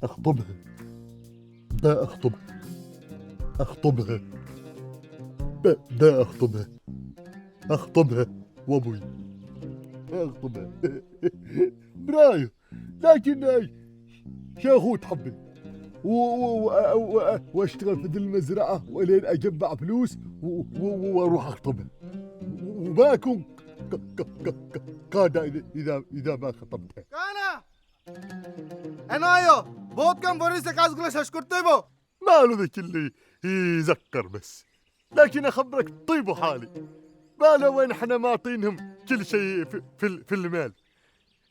أخطبها. لا أخطبها. أخطبها. لا أخطبها. أخطبها وأبوي. أخطبها. برايو، لكن شيخو تحبني واشتغل في ذي المزرعة ولين أجمع فلوس وأروح أخطبها، وما أكون قادة إذا ما خطبتها. كانا أنا أيوه بود كم فريسة كازغلا شاشكرتيبو. ما له ذاك اللي يذكر بس، لكن أخبرك طيب حالي، ما له وين احنا معطينهم كل شيء في المال،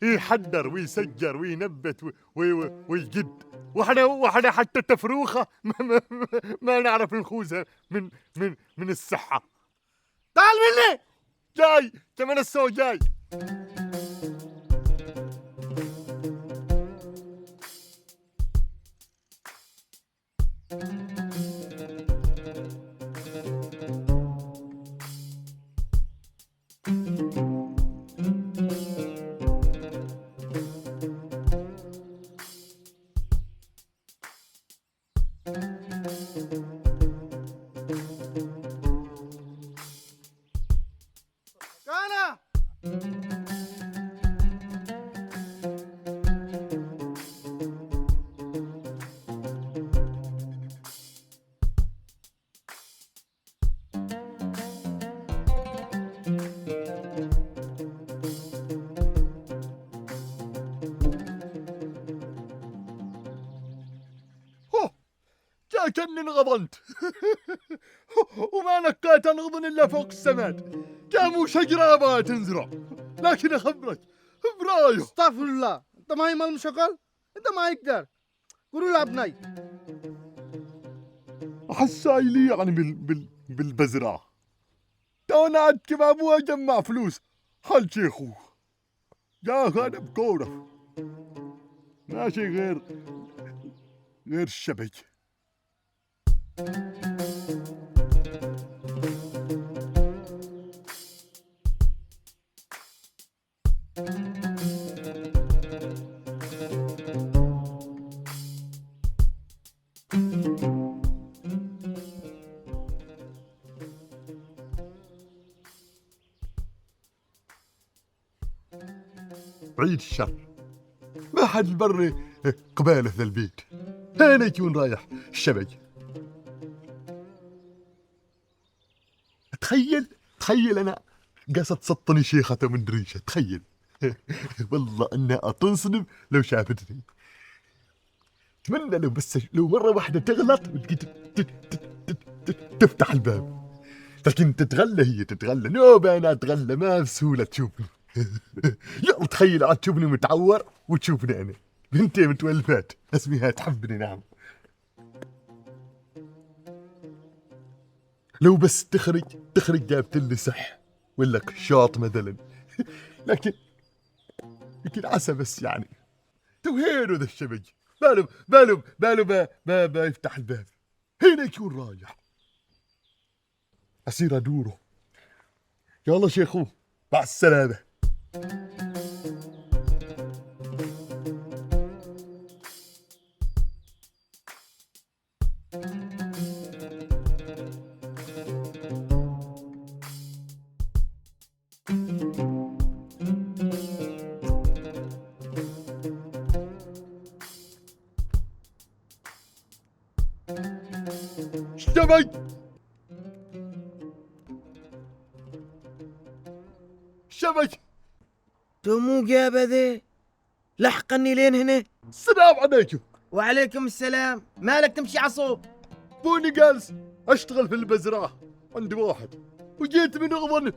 يحدر ويسجر وينبت ويجد، واحنا حتى تفروخه ما نعرف نخوزها من الصحة. تعال مني. جاي كمان السو جاي. كانا كأني انغضنت وما نكيت انغضن الا فوق السماد، قاموا شجرة ابغى تنزرع، لكن اخبرك برايو. استغفر الله، انت ما هي مال مشغل، انت ما يقدر قولوا له ابني. حساي لي يعني بالبزرعة، تونا عاد كيف ابوي اجمع فلوس حل شيخو يا انا بكورة ماشي غير الشبك. بعيد الشر، ما حد البر قباله ذا البيت، هنا يكون رايح الشبك. تخيل انا قاصد تسطني شيخة من دريشة، تخيل والله انها تنصدم لو شافتني. اتمنى لو مرة واحدة تغلط تفتح الباب، لكن هي تتغلى نوبة، انا اتغلى ما بسهولة تشوفني. يلا تخيل عاد تشوفني متعور وتشوفني انا بنتي متولفات اسميها تحبني. نعم لو بس تخرج جابت لي صح ولا شاط مثلا. لكن عسى بس يعني توهينه ذا الشبج، باله يفتح الباب، هنا يكون رايح أصير أدوره. يلا شيخو مع السلامة. شبك تومو جابه ذي لحقني لين هنا. السلام عليكم. وعليكم السلام، مالك تمشي عصوب؟ بوني جالس أشتغل في البزراعة عندي واحد، وجيت من أغضن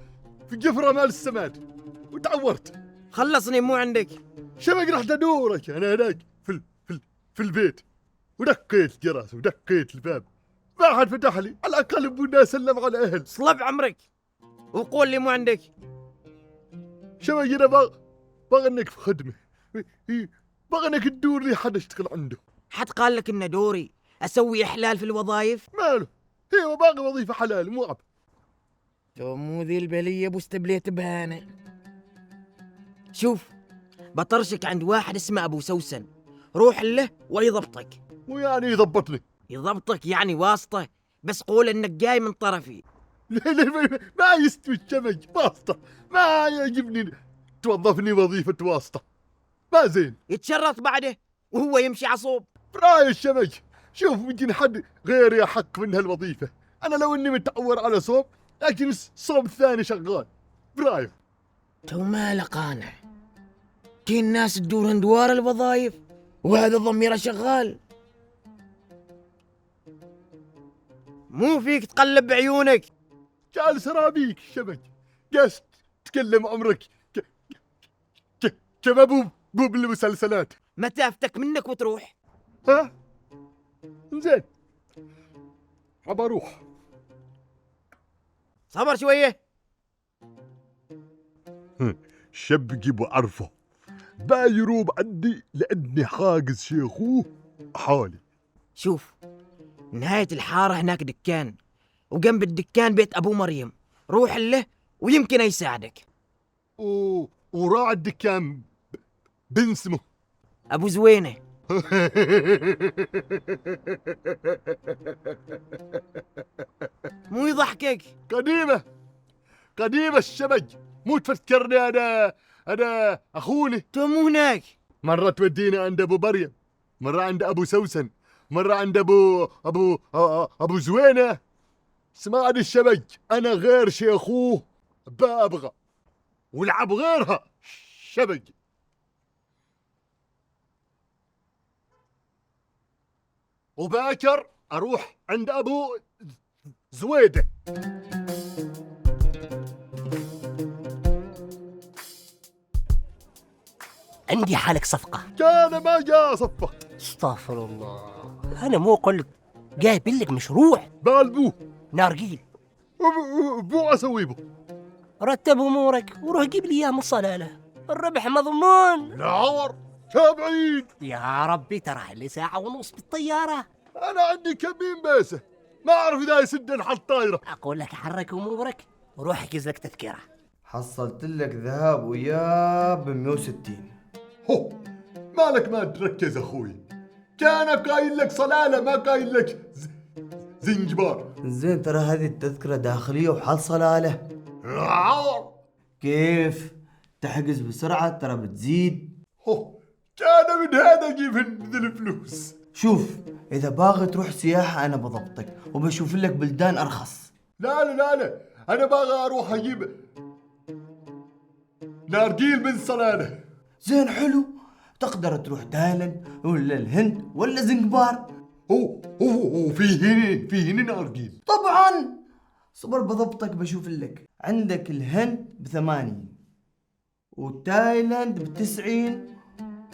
في جفرة مال السماد وتعورت. خلصني مو عندك. شبك رحت أدورك أنا هناك في البيت، ودقيت جرس ودقيت الباب ما حد فتح لي، على الأقل بونا أسلم على أهل. صلب عمرك وقول لي مو عندك. شبك أنا باغي إنك في خدمة، باغي إنك تدور لي حد أشتغل عنده. حد قال لك إنه دوري أسوي إحلال في الوظائف؟ ماله هي باغي وظيفة حلال مو عب. تومو ذي البلية ابو استبليت بهانة. شوف، بطرشك عند واحد اسمه أبو سوسن، روح له ويضبطك. ويعني يضبطني. يضبطك يعني واسطة، بس قول إنك جاي من طرفي. ما يستوي الشمج واسطة، ما يعجبني توظفني وظيفة واسطة، ما زين. يتشرط بعده وهو يمشي عصوب. براي الشمج، شوف يمكن حد غيري أحق من هالوظيفة. أنا لو إني متعور على صوب، لكن الصوب الثاني شغال. برايك؟ تو ما قانع، كي الناس تدور دوار الوظائف وهذا ضميره شغال. مو فيك تقلب بعيونك. جالس أرابيك الشمج، جالس تكلم عمرك كما بو بالمسلسلات. متى افتك منك وتروح؟ ها؟ زين، أبى أروح. صبر شوية. شبقي بعرفه بايروب عندي لأني حاجز شيخوه حالي. شوف، نهاية الحارة هناك دكان، وجنب الدكان بيت أبو مريم، روح له ويمكن يساعدك. وراعي الدكان بنسمه أبو زوينة. مو يضحكك. قديمة الشبج، مو تفكرني أنا أخوني. تو مو هناك. مرة توديني عند أبو مريم، مرة عند أبو سوسن، مرة عند أبو زوينة. اسمعني الشبج، أنا غير شيخوه بأبغى ولعب غيرها شبج. وباكر أروح عند أبو زويدة. عندي حالك صفقة. كان ما جاء صفة. استغفر الله، أنا مو قلت جايب لك مشروع بالبوه نارجيل. بو أسوي بو. رتب أمورك وروح جيب لي إياه من الصلالة، الربح مضمون. العور تابعين. يا ربي ترى لي ساعة ونص بالطيارة. أنا عندي كمين بيسة، ما أعرف إذا يسد الحل طايرة. أقول لك حرك أمورك وروح احجز لك تذكرة. حصلت لك ذهاب وإياب ب 160. هو مالك ما تركز أخوي، كان قايل لك صلالة ما قايل لك زنجبار. زين ترى هذه التذكرة داخلية وحال صلالة. العور كيف؟ تحجز بسرعة ترى بتزيد. هو كان من هذا أجيب ذي الفلوس. شوف، إذا باغي تروح سياحة أنا بضبطك وبشوف لك بلدان أرخص. لا أنا باغي أروح أجيب نارجيل من صلالة. زين حلو، تقدر تروح تايلاند ولا الهند ولا زنجبار. هو في هنا نارجيل. طبعا صبر بضبطك بشوف لك. عندك الهند ب80 وتايلاند ب90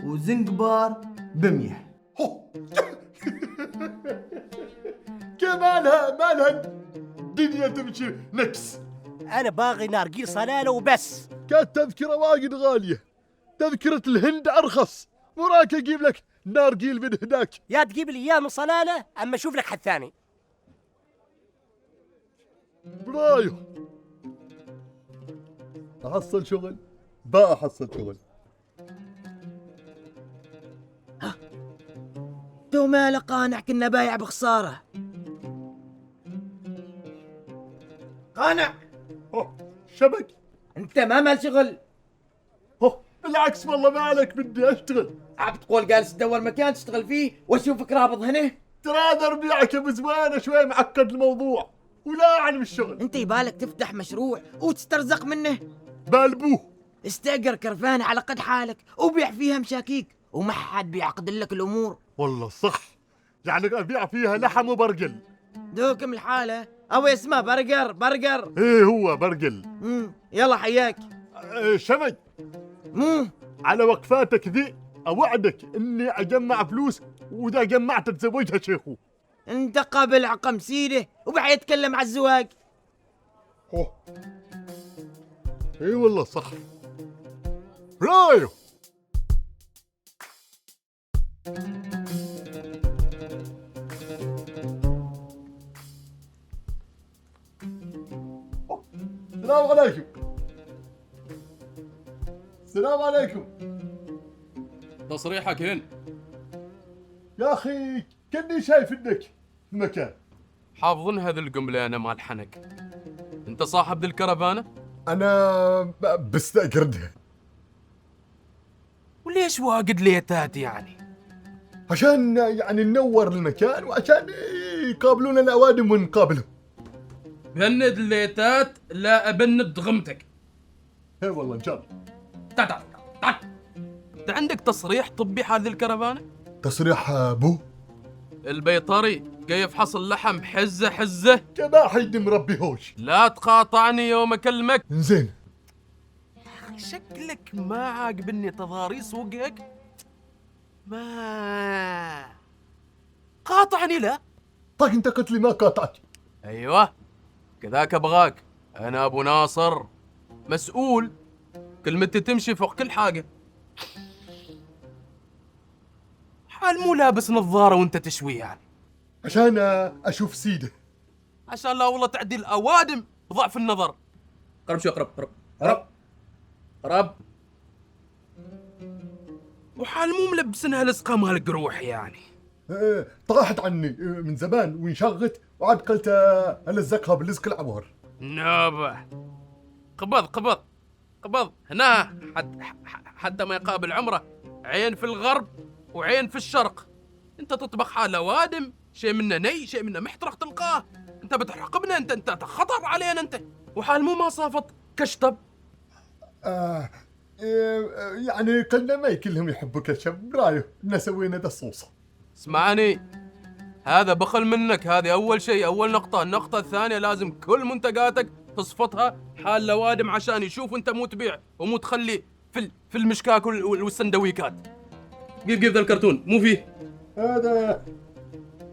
وزنجبار ب100. كيف مالها الدنيا تمشي نكس. أنا باغي نارجيل صلالة وبس. كانت تذكرة واجد غالية، تذكرة الهند أرخص، وراك أجيب لك نارجيل من هناك. يا تجيب لي إياه من صلالة أما أشوف لك حد ثاني. برايو أحصل شغل، بقى أحصل شغل. تو ما قانع، كنا بايع بخسارة. قانع شبك. انت ما مال شغل. بالعكس والله ما عليك، بدي أشتغل. عم تقول جالس تدور مكان تشتغل فيه واشوفك رابط هنا. ترى هذا ربيعك يا بزوانة شوي معقد الموضوع، ولا أعلم الشغل. انت يبالك تفتح مشروع وتسترزق منه. بالبوه استأجر كرفانة على قد حالك وبيع فيها مشاكيك وما حد بيعقد لك الأمور. والله صح، يعني أبيع فيها لحم وبرجل. دوكم الحالة أو اسمه برجر. إيه هو برجل. يلا حياك. شمج، مو على وقفاتك ذي أوعدك إني أجمع فلوس، وإذا جمعت تزوجها شيخو. انت قابل عقم سيده وبحيتكلم على الزواج. اي والله صح. رايو السلام عليكم. السلام عليكم. تصريحك هنا. يا أخي كني شايف إنك في مكان. حافظن هذه الجملة أنا مال حنك. أنت صاحب ذي الكرفانة؟ أنا بستأجردها وليش واجد ليتات يعني؟ عشان يعني ننور المكان وعشان يقابلونا الأوادم ونقابلهم. بند الليتات لا أبند غمتك. اي والله إن شاء الله. تعال تعال تعال. أنت عندك تصريح طبي حال ذي الكرفانة؟ تصريح أبو البيطري جاي يفحص اللحم حزة حزة. كما حيد مربي هوش. لا تقاطعني يوم أكلمك. زين. شكلك ما عاجبني تضاريس وجهك. ما قاطعني لا. طيب أنت قلت لي ما قاطعت. ايوه كذاك ابغاك. انا ابو ناصر مسؤول، كلمتي تمشي فوق كل حاجه. حال مو لابس نظاره وانت تشوي يعني عشان أشوف سيده. عشان لا والله تعدي الاوادم بضعف النظر. قرب شوي، قرب. وحال مو ملبسنها لصقه مال القروح يعني. طاحت عني من زمان وانشغت وعاد قلت ألزقها باللزق العبور. نابه. قبض هنا حتى ما يقابل عمره. عين في الغرب وعين في الشرق. انت تطبخ حال اوادم، شيء منه ني شيء منه محترق تلقاه. انت بتحرقبنا، انت خطر علينا انت. وحال مو ما صافت كشطب. يعني قلنا ما كلهم يحبوا كشب. برايه إن سوينا دصوصة. اسمعني، هذا بخل منك. هذه اول شيء، اول نقطة. النقطة الثانية لازم كل منتجاتك تصفطها حال لوادم عشان يشوف انت مو تبيع ومو تخلي في المشكاك والسندويكات. قيف ذا الكرتون مو فيه. هذا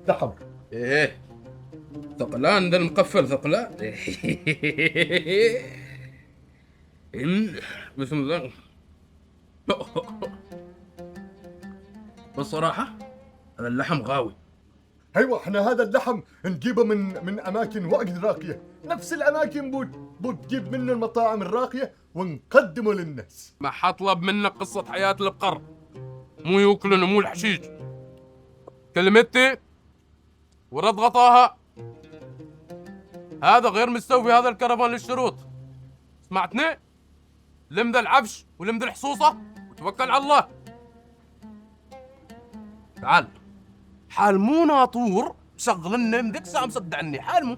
لحم. ايه ثقلان ذا المقفل ثقلان. بسم الله. بصراحة هذا اللحم غاوي. ايوه احنا هذا اللحم نجيبه من اماكن واجد راقيه، نفس الاماكن بود تجيب منه المطاعم الراقيه ونقدمه للناس. ما حطلب منك قصة حياة البقر، مو يوكلن ومو الحشيش. كلمتي ورد غطاها. هذا غير مستوفي هذا الكرفان للشروط. سمعتني؟ لم ذا العفش ولم ذا الحصوصة وتوكل على الله. تعال. حال مو ناطور شغلنا من ذيك ساعة مصدعني. حال مو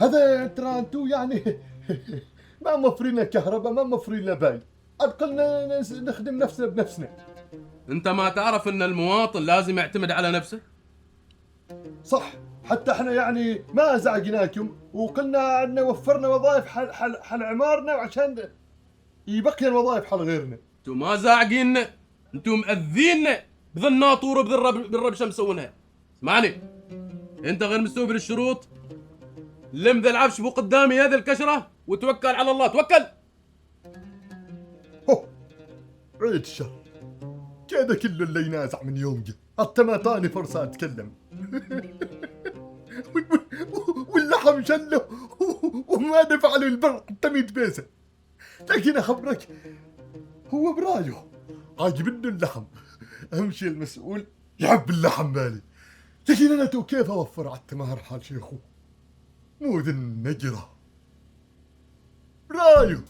هذا ترى انتو يعني ما مفرينا كهرباء، ما مفرينا باي، قلنا نخدم نفسنا بنفسنا. انت ما تعرف ان المواطن لازم يعتمد على نفسه؟ صح، حتى احنا يعني ما زعجناكم وقلنا عنا وفرنا وظائف حل عمارنا عشان يبقي الوظائف حل غيرنا. انتو ما زاعقيننا، انتو مأذيننا بذا الناطور وبذا مسوينها. اسمعني، انت غير مستوفي للشروط. لم ذا العفش بو قدامي هذه الكشرة وتوكل على الله. توكل. هو عيد الشر كذا كله اللي ينازع من يومي، حتى ما طاني فرصة أتكلم. واللحم شله وما دفع له البر حتى 100 بيسة. لكن أخبرك هو برايه عاجبني اللحم. أهم شيء المسؤول يحب اللحم مالي. لكن أنا تو كيف أوفر على التمار حال شيخو؟ مو ذي النجرة برايه.